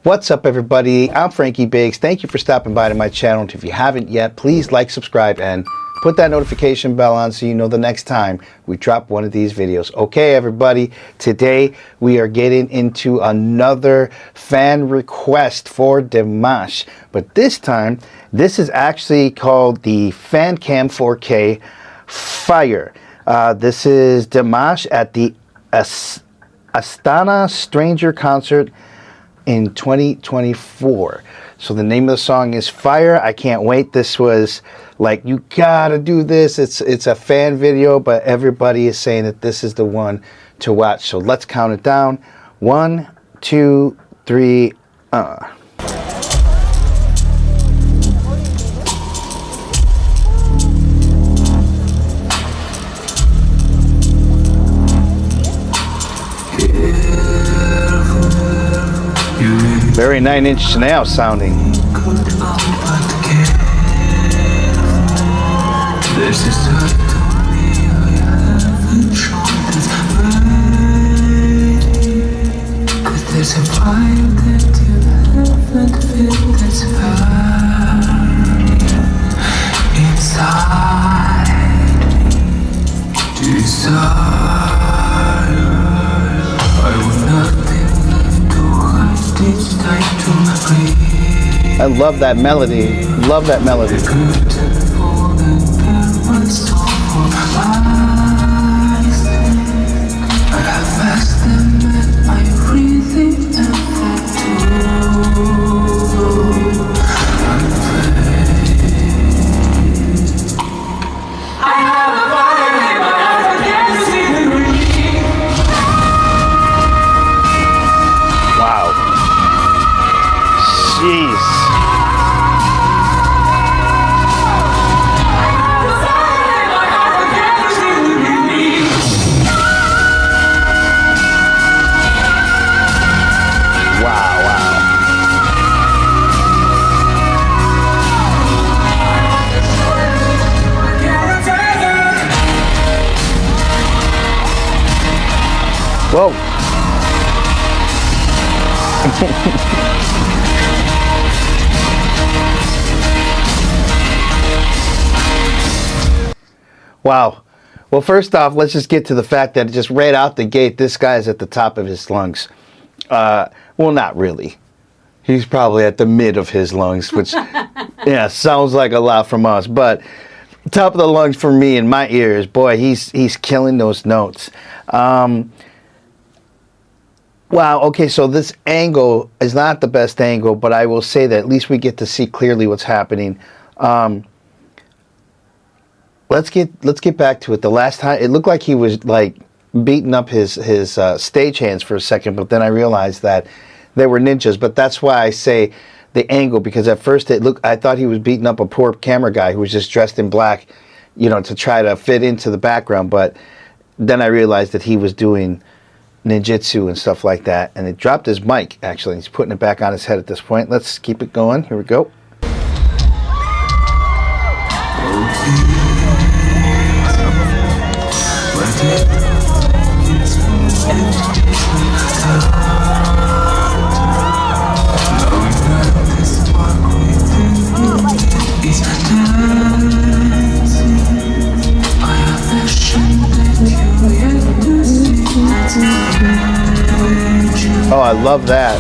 What's up, everybody? I'm Frankie Biggz. Thank you for stopping by to my channel. If you haven't yet, please like, subscribe, and put that notification bell on so you know the next time we drop one of these videos. Okay, everybody, today we are getting into another fan request for Dimash, but this time this is actually called the FanCam 4K Fire. This is Dimash at the Astana Stranger concert in 2024. So the name of the song is Fire. I can't wait. This was like, you gotta do this. It's a fan video, but everybody is saying that this is the one to watch. So let's count it down. 1, 2, 3, Very 9 Inch Nails sounding. There's a fire that you haven't felt that's burning inside desire. I will not be left to hide. It's time to breathe. I love that melody. Love that melody. The good and fallen bare my soul for lies. I have asked them and I really ever do. I'm afraid. I have a fire in my eyes, I can't see the green. Wow. Jeez. Whoa. Wow. Well, first off, let's just get to the fact that just right out the gate, this guy's at the top of his lungs. Well, not really. He's probably at the mid of his lungs, which, yeah, sounds like a lot from us. But top of the lungs for me in my ears, boy, he's killing those notes. Wow, okay, so this angle is not the best angle, but I will say that at least we get to see clearly what's happening. Let's get back to it. The last time, it looked like he was like beating up his stage hands for a second, but then I realized that they were ninjas. But that's why I say the angle, because at first I thought he was beating up a poor camera guy who was just dressed in black, you know, to try to fit into the background. But then I realized that he was doing ninjutsu and stuff like that, and it dropped his mic. Actually, he's putting it back on his head at this point. Let's keep it going. Here we go. Oh, I love that.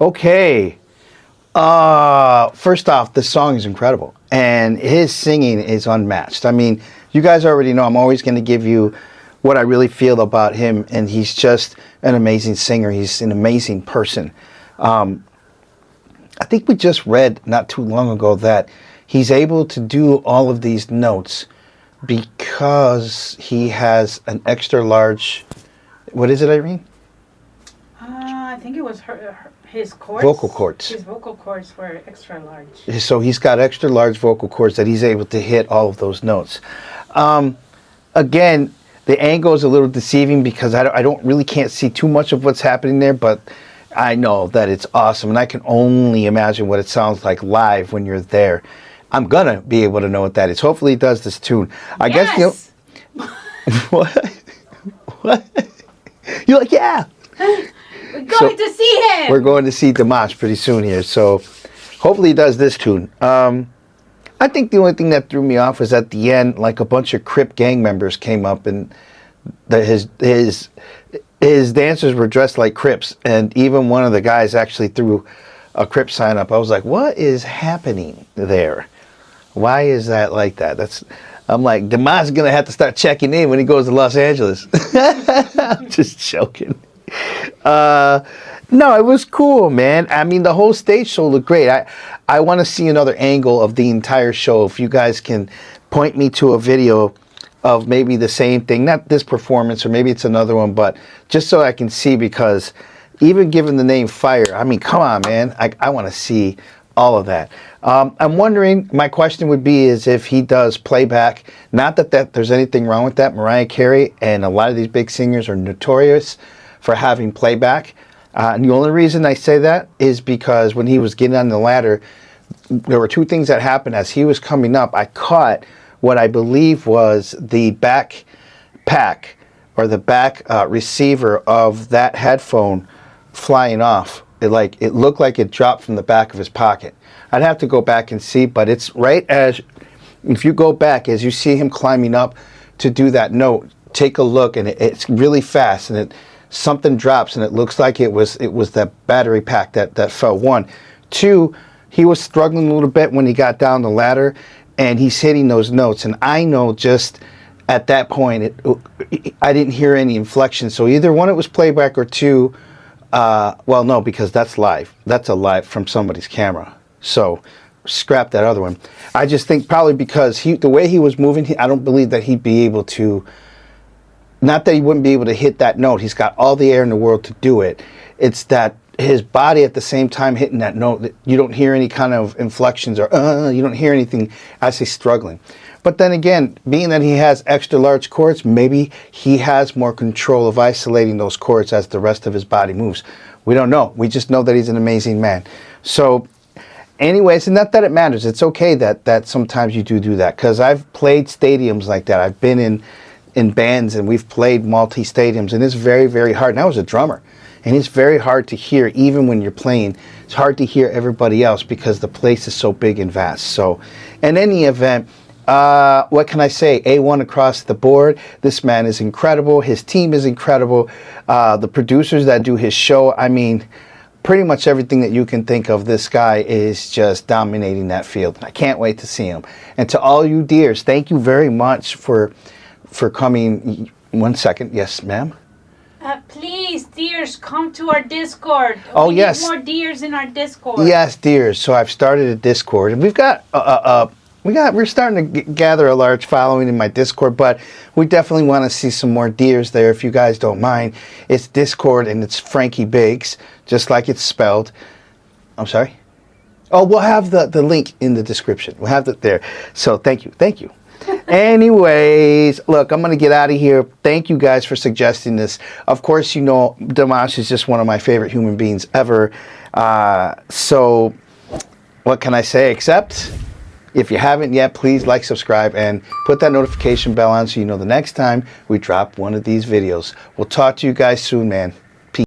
Okay. First off, the song is incredible, and his singing is unmatched. I mean, you guys already know I'm always going to give you what I really feel about him, and he's just an amazing singer. He's an amazing person. I think we just read not too long ago that he's able to do all of these notes because he has an extra large, what is it, Irene? I think it was his cords. Vocal cords. His vocal cords were extra large. So he's got extra large vocal cords that he's able to hit all of those notes. Again, the angle is a little deceiving because I don't really can't see too much of what's happening there, but I know that it's awesome, and I can only imagine what it sounds like live when you're there. I'm gonna be able to know what that is. Hopefully he does this tune. I guess what? What? You're like, yeah. We're going to see him. We're going to see Dimash pretty soon here, so hopefully he does this tune. I think the only thing that threw me off was at the end, like a bunch of Crip gang members came up, and his dancers were dressed like Crips, and even one of the guys actually threw a Crip sign up. I was like, what is happening there? Why is that like that? I'm like, Dimash is gonna have to start checking in when he goes to Los Angeles. I'm just joking. No, it was cool, man. I mean, the whole stage show looked great. I want to see another angle of the entire show. If you guys can point me to a video of maybe the same thing, not this performance, or maybe it's another one, but just so I can see, because even given the name Fire, I mean, come on, man. I want to see all of that. I'm wondering, my question would be is if he does playback. Not that there's anything wrong with that. Mariah Carey and a lot of these big singers are notorious for having playback. And the only reason I say that is because when he was getting on the ladder, there were two things that happened. As he was coming up, I caught what I believe was the back pack or the back receiver of that headphone flying off. It looked like it dropped from the back of his pocket. I'd have to go back and see, but it's right as, if you go back, as you see him climbing up to do that note, take a look, and it's really fast, and something drops, and it looks like it was that battery pack that fell. One. Two, he was struggling a little bit when he got down the ladder, and he's hitting those notes, and I know just at that point I didn't hear any inflection. So either one, it was playback, or two, well, no, because that's live. That's a live from somebody's camera. So scrap that other one. I just think probably because the way he was moving, I don't believe that he'd be able to. Not that he wouldn't be able to hit that note. He's got all the air in the world to do it. It's that his body at the same time hitting that note, you don't hear any kind of inflections, or you don't hear anything as he's struggling. But then again, being that he has extra large chords, maybe he has more control of isolating those chords as the rest of his body moves. We don't know. We just know that he's an amazing man. So anyways, and not that it matters. It's okay that sometimes you do that, because I've played stadiums like that. I've been in bands, and we've played multi-stadiums, and it's very, very hard. And I was a drummer, and it's very hard to hear, even when you're playing. It's hard to hear everybody else because the place is so big and vast. So in any event, what can I say? A1 across the board. This man is incredible. His team is incredible. The producers that do his show, I mean, pretty much everything that you can think of, this guy is just dominating that field. I can't wait to see him. And to all you dears, thank you very much for coming. 1 second. Yes, ma'am. Please, dears, come to our Discord. Oh, we yes. need more dears in our Discord. Yes, dears. So I've started a Discord, and we've got we're starting to gather a large following in my Discord, but we definitely want to see some more dears there, if you guys don't mind. It's Discord, and it's Frankie Biggz, just like it's spelled. I'm sorry. Oh, we'll have the link in the description. We'll have it there. So thank you. Anyways, look, I'm going to get out of here. Thank you guys for suggesting this. Of course, you know, Dimash is just one of my favorite human beings ever. So what can I say except, if you haven't yet, please like, subscribe, and put that notification bell on so you know the next time we drop one of these videos. We'll talk to you guys soon, man.